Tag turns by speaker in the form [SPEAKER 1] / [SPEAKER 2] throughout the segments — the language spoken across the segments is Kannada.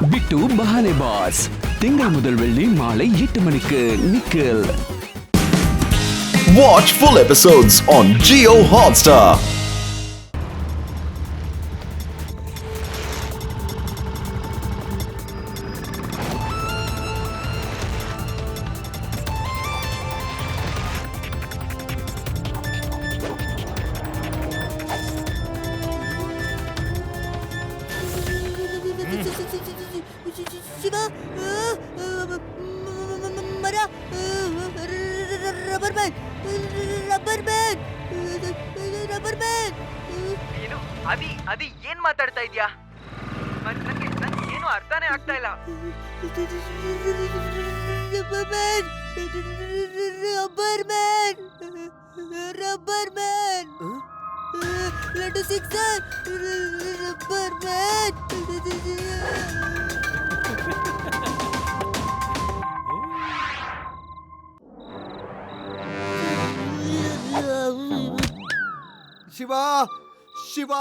[SPEAKER 1] பிட்டு பஹானே பாஸ் திங்கள் முதல் வெள்ளி மாலை 8 மணிக்கு Nikhil.
[SPEAKER 2] Watch full episodes on Jio Hotstar.
[SPEAKER 3] Shiva ಮರ rubber band rubber band rubber band.
[SPEAKER 4] ಏನು ಅದಿ ಏನ್ ಮಾತಾಡ್ತಾ ಇದ್ಯಾ? ನನ್ಗೆ ಏನು ಅರ್ಥನೇ ಆಗ್ತಾ ಇಲ್ಲ.
[SPEAKER 3] Rubber band rubber band rubber band laddu sixer rubber band.
[SPEAKER 5] Shiva Shiva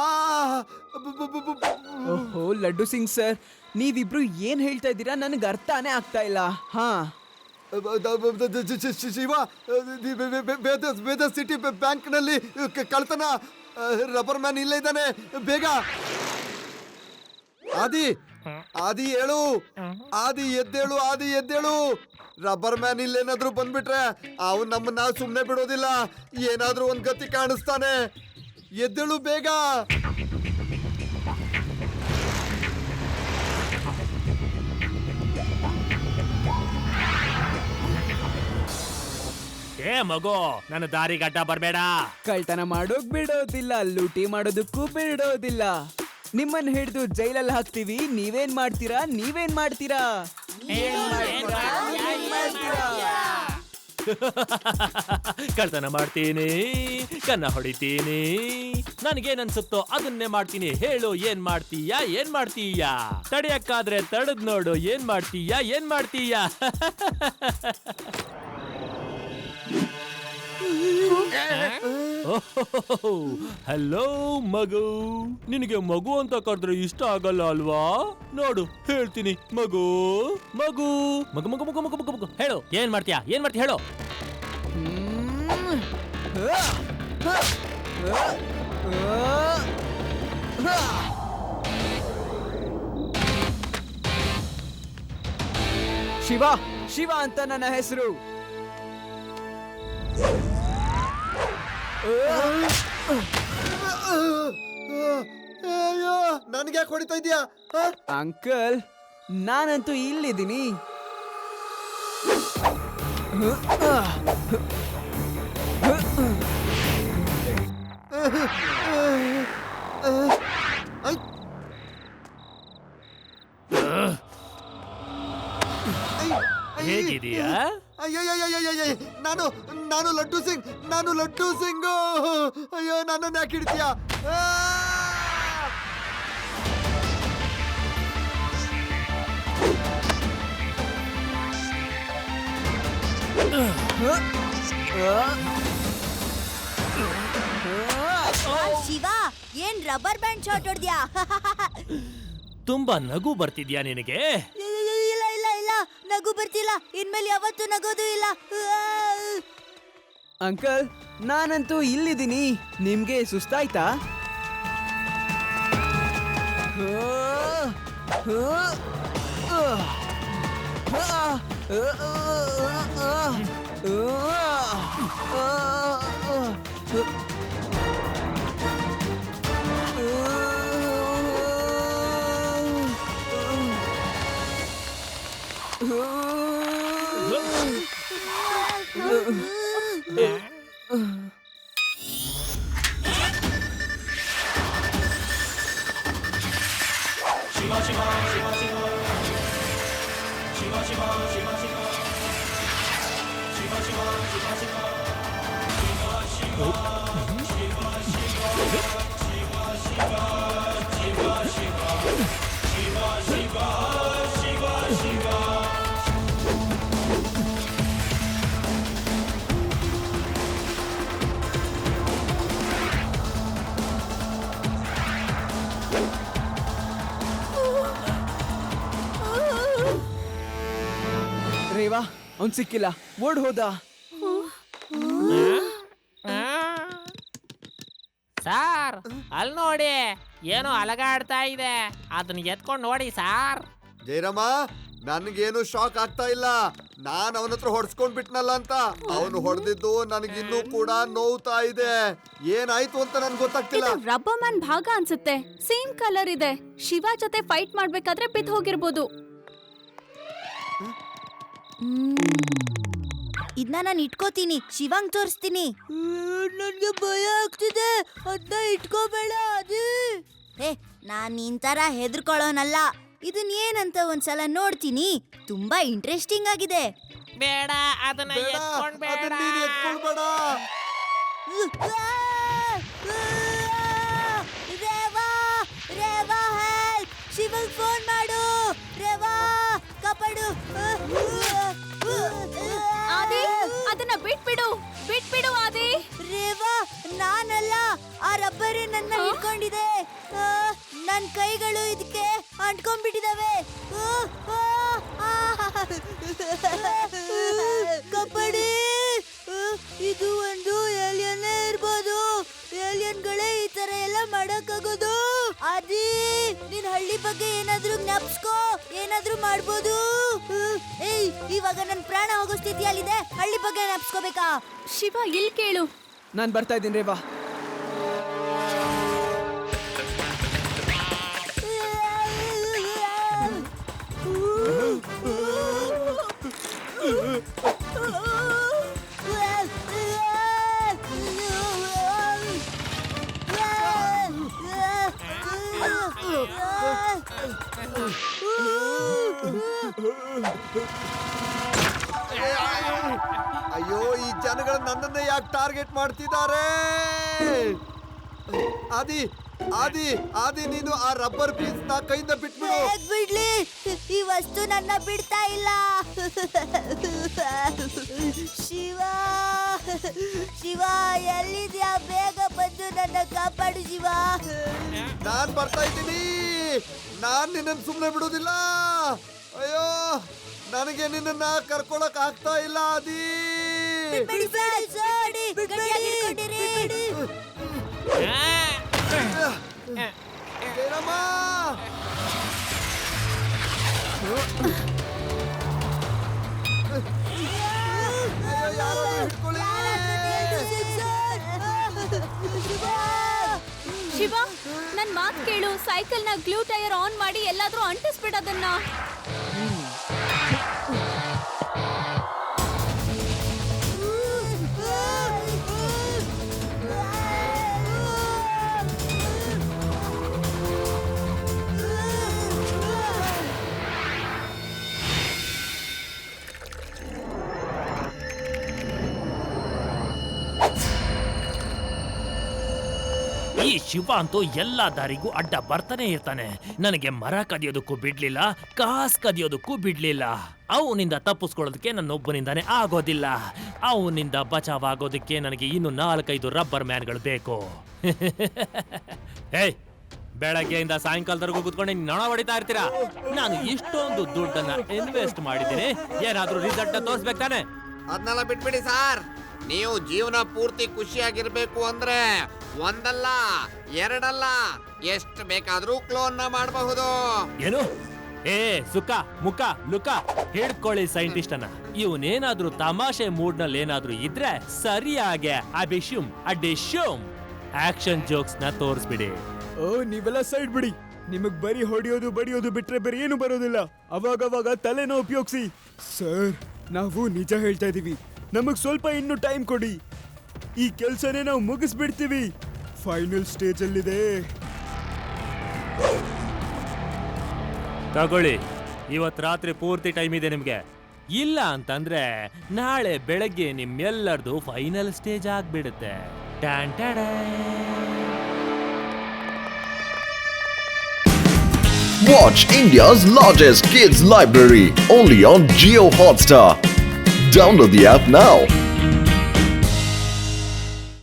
[SPEAKER 6] ಓಹೋ ಲಡ್ಡು ಸಿಂಗ್ ಸರ್, ನೀವಿಬ್ರು ಏನ್ ಹೇಳ್ತಾ ಇದ್ದೀರಾ ನನಗೆ ಅರ್ಥನೇ ಆಗ್ತಾ ಇಲ್ಲ. ಹಾ
[SPEAKER 5] ಶಿವ ವೇದ ಸಿಟಿ ಬ್ಯಾಂಕ್ ನಲ್ಲಿ ಕಳ್ತನ. ರಬ್ಬರ್ ಮ್ಯಾನ್ ಇಲ್ಲೇ ಇದ್ದಾನೆ, ಬೇಗ ಆದಿ ಹೇಳು, ಆದಿ ಎದ್ದೇಳು, ಆದಿ ಎದ್ದೇಳು. ರಬ್ಬರ್ ಮ್ಯಾನ್ ಇಲ್ಲೇನಾದ್ರೂ ಬಂದ್ಬಿಟ್ರೆ ಅವನು ನಮ್ಮನ್ನ ಸುಮ್ಮನೆ ಬಿಡೋದಿಲ್ಲ. ಏನಾದ್ರೂ ಒಂದ್ ಗತಿ ಕಾಣಿಸ್ತಾನೆ. ಎದ್ದೇಳು ಬೇಗ.
[SPEAKER 7] ಏ ಮಗು, ನನ್ನ ದಾರಿಗೆ ಅಡ್ಡ ಬರ್ಬೇಡ.
[SPEAKER 6] ಕಳ್ತನ ಮಾಡೋಕ್ ಬಿಡೋದಿಲ್ಲ, ಲೂಟಿ ಮಾಡೋದಕ್ಕೂ ಬಿಡೋದಿಲ್ಲ. ನಿಮ್ಮನ್ನ ಹಿಡಿದು ಜೈಲಲ್ಲಿ ಹಾಕ್ತೀವಿ. ನೀವೇನ್ ಮಾಡ್ತೀರಾ? ನೀವೇನ್ ಮಾಡ್ತೀರಾ?
[SPEAKER 7] ಕಳ್ತನ ಮಾಡ್ತೀನಿ, ಕನ್ನ ಹೊಡಿತೀನಿ, ನನಗೇನ್ ಅನ್ಸುತ್ತೋ ಅದನ್ನೇ ಮಾಡ್ತೀನಿ. ಹೇಳು, ಏನ್ ಮಾಡ್ತೀಯಾ? ಏನ್ ಮಾಡ್ತೀಯಾ? ತಡೆಯಕ್ಕಾದ್ರೆ ತಡೆದ್ ನೋಡು. ಏನ್ ಮಾಡ್ತೀಯಾ? ಏನ್ ಮಾಡ್ತೀಯಾ? ಹಲೋ ಮಗು, ನಿನಗೆ ಮಗು ಅಂತ ಕರೆದ್ರೆ ಇಷ್ಟ ಆಗಲ್ಲ ಅಲ್ವಾ? ನೋಡು ಹೇಳ್ತೀನಿ. ಮಗು ಮಗು ಮಗು ಮಗು ಮಗು ಮಗು ಮಗು ಮಗು ಹೇಳು, ಏನ್ ಮಾಡ್ತೀಯಾ? ಏನ್ ಮಾಡ್ತೀಯ ಹೇಳು.
[SPEAKER 6] ಶಿವ ಶಿವ ಅಂತ ನನ್ನ ಹೆಸರು.
[SPEAKER 5] ಅಯ್ಯೋ, ನನ್ಗೆ ಯಾಕೆ ಹೊಡಿತಾ ಇದೀಯಾ?
[SPEAKER 6] ಅಂಕಲ್, ನಾನಂತೂ ಇಲ್ಲಿದ್ದೀನಿ.
[SPEAKER 7] ಹೇಗಿದೀಯಾ?
[SPEAKER 5] ನಾನು ಲಡ್ಡು ಸಿಂಗ್, ನಾನು ಲಡ್ಡು ಸಿಂಗ್. ಅಯ್ಯೋ, ನನ್ನನ್ನು ಯಾಕೆ ಹಿಡ್ತೀಯಾ?
[SPEAKER 3] ಶಿವ, ಏನ್ ರಬ್ಬರ್ ಬ್ಯಾಂಡ್ ಶಾಟ್ ಹೊಡ್ದ್ಯಾ?
[SPEAKER 7] ತುಂಬಾ ನಗು ಬರ್ತಿದ್ಯಾ ನಿನಗೆ?
[SPEAKER 3] ಇಲ್ಲ ಇಲ್ಲ ಇಲ್ಲ, ನಗು ಬರ್ತಿಲ್ಲ. ಇನ್ಮೇಲೆ ಯಾವತ್ತೂ ನಗೋದು ಇಲ್ಲ.
[SPEAKER 6] ಅಂಕಲ್, ನಾನಂತೂ ಇಲ್ಲಿದ್ದೀನಿ. ನಿಮ್ಗೆ ಸುಸ್ತಾಯ್ತಾ? ರೇವಾ ಅವ್ನ್ ಸಿಕ್ಕಿಲ್ಲ, ಓಡ್ ಹೋದ.
[SPEAKER 8] ಸಾರ್ ಅಲ್ಲಿ ನೋಡಿ ಏನೋ ಅಲಗಾಡ್ತಾ ಇದೆ, ಅದನ್ನ ಎತ್ಕೊಂಡು ನೋಡಿ ಸಾರ್.
[SPEAKER 5] ಜಯರಾಮ, ನನ್ಗೇನು ಶಾಕ್ ಆಗ್ತಾ ಇಲ್ಲ. ನಾನ್ ಅವನ ಹತ್ರ ಹೊಡ್ಸ್ಕೊಂಡ್ ಬಿಟ್ನಲ್ಲ ಅಂತ. ಅವನು ಹೊಡೆದಿದ್ದು ನನಗಿನ್ನೂ ಕೂಡ ನೋವ್ತಾ ಇದೆ. ಏನಾಯ್ತು ಅಂತ ನನ್ಗೆ ಗೊತ್ತಾಗ್ತಿಲ್ಲ.
[SPEAKER 9] ಇದು ರಬ್ಬರ್ ಮ್ಯಾನ್ ಭಾಗ ಅನ್ಸುತ್ತೆ. ಸೇಮ್ ಕಲರ್ ಇದೆ. ಶಿವ ಜೊತೆ ಫೈಟ್ ಮಾಡ್ಬೇಕಾದ್ರೆ ಬಿದ್ದು ಹೋಗಿರ್ಬೋದು.
[SPEAKER 3] ಇದನ್ನ ನಾನು ಇಟ್ಕೋತೀನಿ, ಶಿವಂಗ್ ತೋರಿಸ್ತೀನಿ. ನನ್ಗೆ ಭಯ ಆಗ್ತಿದೆ, ಅದನ್ನ ಇಟ್ಕೋಬೇಡ. ಅದು ನಾನ್ ನಿನ್ ತರ ಹೆದರ್ಕೊಳ್ಳೋನಲ್ಲ. ಇದನ್ ಏನಂತ ಒಂದ್ಸಲ ನೋಡ್ತೀನಿ. ತುಂಬಾ ಇಂಟ್ರೆಸ್ಟಿಂಗ್ ಆಗಿದೆ.
[SPEAKER 8] ಬೇಡ, ಅದನ್ನ ಎತ್ಕೊಂಡ್ ಬೇಡ.
[SPEAKER 5] ಎತ್ಕೊಳ್ಬೇಡ.
[SPEAKER 3] ರೇವಾ, ರೇವಾ ಹೆಲ್ಪ್! ಶಿವಂಗ್ ಫೋನ್ ಮಾಡು. ರೇವಾ, ಕಾಪಾಡು.
[SPEAKER 9] ಆದಿ, ಅದನ್ನ ಬಿಟ್ಬಿಡು, ಬಿಟ್ಬಿಡು ಆದಿ.
[SPEAKER 3] ರೇವಾ, ನಾನಲ್ಲ, ಆ ರಬ್ಬರೇ ನನ್ನ ಹಿಡ್ಕೊಂಡಿದೆ. ನನ್ ಕೈಗಳು ಇದಕ್ಕೆ ಅಂಟ್ಕೊಂಡ್ಬಿಟ್ಟಿದಾವೆ. ಕಬಡ್ಡಿ, ಇದು ಒಂದು ಏಲಿಯನ್ನೇ ಇರ್ಬೋದು. ಏಲಿಯನ್ಗಳೇ ಈ ತರ ಎಲ್ಲ ಮಾಡಕ್ಕಾಗೋದು. ಅದಿ, ನಿನ್ ಹಳ್ಳಿ ಬಗ್ಗೆ ಏನಾದ್ರೂ ಜ್ಞಾಪಿಸ್ಕೋ, ಏನಾದ್ರೂ ಮಾಡ್ಬೋದು. ಏಯ್, ಇವಾಗ ನನ್ ಪ್ರಾಣ ಹೋಗೋ ಸ್ಥಿತಿಯಲ್ಲಿದೆ. ಹಳ್ಳಿ ಬಗ್ಗೆ ಜ್ಞಾಪಿಸ್ಕೋಬೇಕಾ?
[SPEAKER 9] ಶಿವ, ಇಲ್ಲಿ ಕೇಳು.
[SPEAKER 6] ನಾನ್ ಬರ್ತಾ ಇದ್ದೀನಿ ರೇವಾ.
[SPEAKER 5] ಅಯ್ಯೋ, ಈ ಜನಗಳು ನನ್ನನ್ನೇ ಯಾಕೆ ಟಾರ್ಗೆಟ್ ಮಾಡ್ತಿದ್ದಾರೆ? ಆದಿ, ಆದಿ, ಆದಿ, ನೀನು ಆ ರಬ್ಬರ್ ಪೀಸ್ ನ ಕೈಯಿಂದ ಬಿಟ್ಬಿಡು.
[SPEAKER 3] ಬಿಡ್ಲಿ, ಈ ವಸ್ತು ನನ್ನ ಬಿಡ್ತಾ ಇಲ್ಲ. ಶಿವ, ಶಿವ ಎಲ್ಲಿದ್ಯಾ? ಬೇಗ ಬಂದು ನನ್ನ ಕಾಪಾಡು ಶಿವ.
[SPEAKER 5] ನಾನ್ ಬರ್ತಾ ಇದ್ದೀನಿ. ನಾನ್ ನಿನ್ನನ್ನು ಸುಮ್ಮನೆ ಬಿಡುದಿಲ್ಲ. ಅಯ್ಯೋ, ನನಗೆ ನಿನ್ನನ್ನ ಕರ್ಕೊಳಕ್ ಆಗ್ತಾ ಇಲ್ಲ. ಆದಿ,
[SPEAKER 3] ಬಿಡಿ ಸರ್, ಸೋಡಿ, ಗಟ್ಟಿಯಾಗಿ ಹಿಡ್ಕೊಂಡಿರಿ.
[SPEAKER 5] ಜಯರಾಮ, ಯಾರಾದ್ರೂ ಹಿಡ್ಕೊಳ್ಳಿ.
[SPEAKER 9] ಶಿವ, ನನ್ ಮಾತ್ ಕೇಳು. ಸೈಕಲ್ ನ ಗ್ಲೂ ಟೈರ್ ಆನ್ ಮಾಡಿ ಎಲ್ಲಾದ್ರೂ ಅಂಟಿಸ್ಬಿಡೋದನ್ನ.
[SPEAKER 7] ಈ ಶಿವ ಅಂತೂ ಎಲ್ಲಾ ದಾರಿಗೂ ಅಡ್ಡ ಬರ್ತಾನೆ ಇರ್ತಾನೆ. ನನಗೆ ಮರ ಕದಿಯೋದಕ್ಕೂ ಬಿಡ್ಲಿಲ್ಲ, ಕಾಸ್ ಕದಿಯೋದಕ್ಕೂ ಬಿಡ್ಲಿಲ್ಲ. ಅವನಿಂದ ತಪ್ಪಿಸ್ಕೊಳ್ಳೋದಕ್ಕೆ ನನ್ನೊಬ್ಬನಿಂದಾನೇ ಆಗೋದಿಲ್ಲ. ಅವನಿಂದ ಬಚಾವ್ ಆಗೋದಕ್ಕೆ ನನಗೆ ಇನ್ನು 4-5 ರಬ್ಬರ್ ಮ್ಯಾನ್ಗಳು ಬೇಕು. ಏಯ್, ಬೆಳಗ್ಗೆಯಿಂದ ಸಾಯಂಕಾಲದವರೆಗೂ ಕೂತ್ಕೊಂಡು ನೊಣ ಹೊಡಿತಾ ಇರ್ತೀರಾ? ನಾನು ಇಷ್ಟೊಂದು ದುಡ್ಡನ್ನ ಇನ್ವೆಸ್ಟ್ ಮಾಡಿದ್ದೀನಿ, ಏನಾದ್ರೂ ರಿಸಲ್ಟ್ ತೋರಿಸ್ಬೇಕು ತಾನೆ?
[SPEAKER 10] ಅದನ್ನೆಲ್ಲ ಬಿಟ್ಬಿಡಿ ಸಾರ್. ನೀವು ಜೀವನ ಪೂರ್ತಿ ಖುಷಿಯಾಗಿರ್ಬೇಕು ಅಂದ್ರೆ ಒಂದಲ್ಲ, ಎರಡಲ್ಲ, ಎಷ್ಟು ಬೇಕಾದ್ರೂ ಕ್ಲೋನ್ ನ ಮಾಡಬಹುದು.
[SPEAKER 7] ಏನು? ಏ ಸುಖ ಮುಖ ಲುಕ, ಹಿಡ್ಕೊಳ್ಳಿ ಸೈಂಟಿಸ್ಟ್ ಅನ್ನ. ಇವನೇನಾದ್ರೂ ತಮಾಷೆ ಮೂಡ್ ನಲ್ಲಿ ಏನಾದ್ರೂ ಇದ್ರೆ ಸರಿಯಾಗೆ ಅಭಿಶುಮ್ ಅಡಿಶುಮ್ ಆಕ್ಷನ್ ಜೋಕ್ಸ್ ನ ತೋರಿಸ್ಬಿಡಿ.
[SPEAKER 6] ಓ, ನೀವೆಲ್ಲ ಸೈಡ್ ಬಿಡಿ. ನಿಮಗ್ ಬರೀ ಹೊಡಿಯೋದು ಬಡಿಯೋದು ಬಿಟ್ರೆ ಬೇರೆ ಏನು ಬರೋದಿಲ್ಲ. ಅವಾಗವಾಗ ತಲೆನೋ ಉಪಯೋಗಿಸಿ. ಸರ್, ನಾವು ನಿಜ ಹೇಳ್ತಾ ಇದೀವಿ. ನಮಗ್ ಸ್ವಲ್ಪ ಇನ್ನು ಟೈಮ್ ಕೊಡಿ. ಈ ಕೆಲ್ಸನೇ ನಾವು ಮುಗಿಸ್ಬಿಡ್ತೀವಿ. ಫೈನಲ್ ಸ್ಟೇಜ್ ಅಲ್ಲಿದೆ.
[SPEAKER 7] ತಗೊಳ್ಳಿ, ಇವತ್ ರಾತ್ರಿ ಪೂರ್ತಿ ಟೈಮ್ ಇದೆ ನಿಮ್ಗೆ. ಇಲ್ಲ ಅಂತಂದ್ರೆ ನಾಳೆ ಬೆಳಗ್ಗೆ ನಿಮ್ಮೆಲ್ಲರದು ಫೈನಲ್ ಸ್ಟೇಜ್ ಆಗ್ಬಿಡುತ್ತೆ. Tan ಟ್ಯಾಡಾನ್.
[SPEAKER 2] Watch India's largest kids library only on Jio Hotstar. Download the app now.